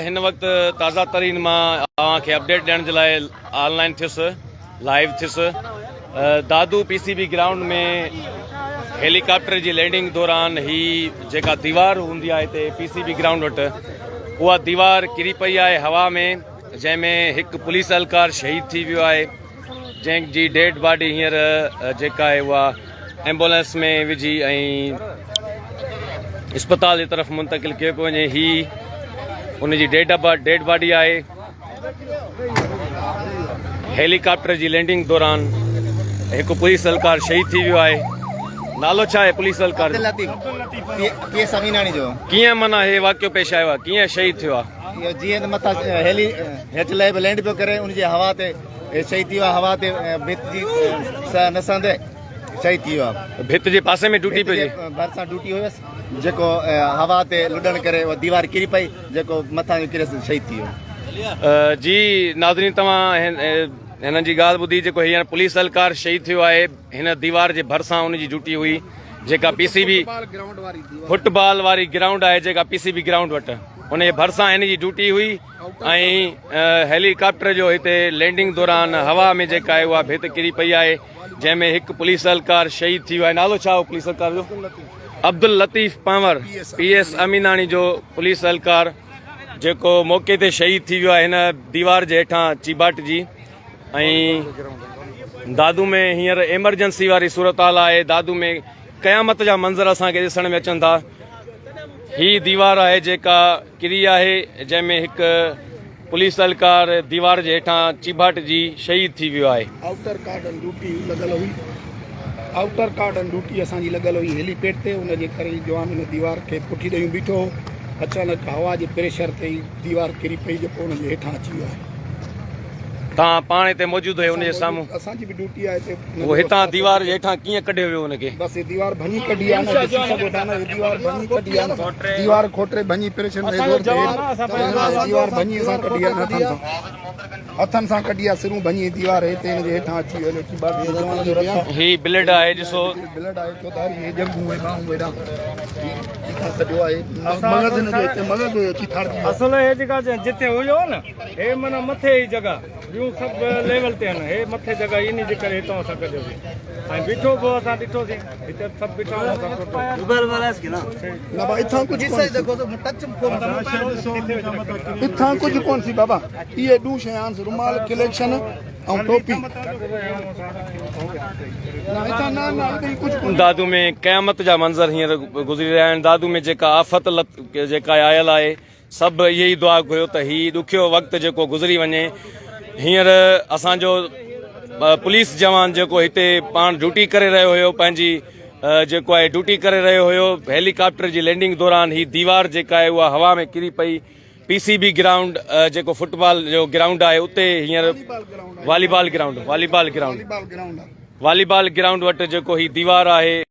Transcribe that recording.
इन वक्त ताज़ा तरीन मां तव्हांखे अपडेट ॾियण जे लाइ ऑनलाइन थियुसि, लाइव थियुसि। दादू PCB ग्राउंड में हेलीकॉप्टर जी लैंडिंग दौरान ही जेका दीवार हूंदी आहे हिते PCB ग्राउंड वटि, उहा दीवार किरी पई आहे हवा में, जंहिंमें हिकु पुलिस एहलकार शहीद थी वियो आहे, जंहिंजी डेड बॉडी हींअर जेका आहे उहा एम्बुलेंस में विझी ऐं अस्पताल जी तरफ़ मुंतकिल कयो पियो वञे। ही उनजी डेड बॉडी आहे। हेलीकॉप्टर जी लैंडिंग दौरान हिकु पुलिस एहलकार शहीद थी वियो आहे। नालो छा आहे पुलिस एहलकार? कीअं माना हे वाक़ियो पेश आयो आहे, कीअं शहीद थियो आहे? जीअं त मथां हेली हेठि लहे पियो लैंड पियो करे, उनजी हवा ते शहीद थी वियो आहे। हवा ते भित जी नसंदे शहीद थी वियो आहे। भित जे पासे में ड्यूटी पियो भरिसां ड्यूटी हुयसि, जेको हवा ते लुॾण करे उहा दीवार किरी पई, जेको मथां किरे शहीद थी वियो। जी नाज़रीन, तव्हां हिननि जी ॻाल्हि ॿुधी। जेको हींअर पुलिस एहलकार शहीद थियो आहे, हिन दीवार जे भरिसां उनजी ड्यूटी हुई, जेका PCB फुटबॉल वारी ग्राउंड आहे, जेका PCB ग्राउंड वटि, उन जे भरिसां हिन जी ड्यूटी हुई। ऐं हेलीकॉप्टर जो हिते लैंडिंग दौरान हवा में जेका आहे उहा भित किरी पई आहे, जंहिंमें हिकु पुलिस एहलकार शहीद थी वियो आहे। नालो छा हो पुलिस एहलकार जो? अब्दुल लतीफ़ पंवर, PS अमीनानी जो पुलिस एहलकार, जेको मौके ते शहीद थी वियो आहे हिन दीवार जे हेठां चिबाट जी। ऐं दादू में हींअर एमरजेंसी वारी सूरत हाल आहे। दादू में क़यामत जा मंज़र असांखे ॾिसण में अचनि था। ही दीवार आहे जेका किरी आहे, जंहिंमें हिकु पुलिस एहलकार दीवार जे हेठां चिबाट जी शहीद थी वियो आहे। आउटर कार्डन ड्यूटी लॻल हुई, आउटर कार्डन ड्यूटी असांजी लॻल हुई हेलीपैड ते। उनजे करे जवान हुन दीवार खे पुठी ॾेयूं बीठो, अचानक हवा जे प्रेशर ते दीवार किरी पई, जेको उनजे हेठां अची वियो आहे। तव्हां पाण हिते मौजूदु हुयो उनजे साम्हूं? असांजी बि ड्यूटी आहे हिते। उहो हितां दीवार जे हेठां कीअं कढियो वियो हुनखे? बसि दीवार भञी कढी आहे न, ॾिसी सघो था न, दीवार भञी कढी आहे न, दीवार खोटरे भञी प्रेशर में दीवार भञी असां कढी आहे न, हथनि सां कढी आहे, सिरूं भञी दीवार हिते हिनजे हेठां अची वियो। ही ब्लड आहे, ॾिसो ब्लड आहे, चौधारी हे जंगू हे बाहूं हेॾा कढियो आहे। मगज़ हिनजो हिते मगज़ चिथाड़ असल हे जेका जिते हुयो न, हे माना मथे जी जॻह, ॿियूं सभु लेवल ते आहिनि। हे मथे जॻह इन जे करे हितां असां कढियो ऐं बीठो पोइ असां ॾिठोसीं, हिते सभु बीठा इथां कुझु इथां कुझु कोन सी बाबा। इहे ॾू शयूं आहिनि, रुमाल, कलेक्शन ऐं टोपी। दादू में क़यामत जा मंज़र हींअर गुज़री रहिया आहिनि। दादू में जेका आफ़त जेका आयल आहे, सभु इहे ई दुआ कयो त हीउ ॾुखियो वक़्तु जेको गुज़री वञे। हींअर असांजो पुलिस जवान जेको हिते पाण ड्यूटी करे रहियो हुयो, पंहिंजी जेको आहे ड्यूटी करे रहियो हुयो, हेलीकॉप्टर जी लैंडिंग दौरान ही दीवार जेका आहे उहा हवा में किरी पई। PCB ग्राउंड जेको फुटबॉल जो ग्राउंड आहे, उते हींअर वॉलीबॉल ग्राउंड वटि जेको ही दीवार आहे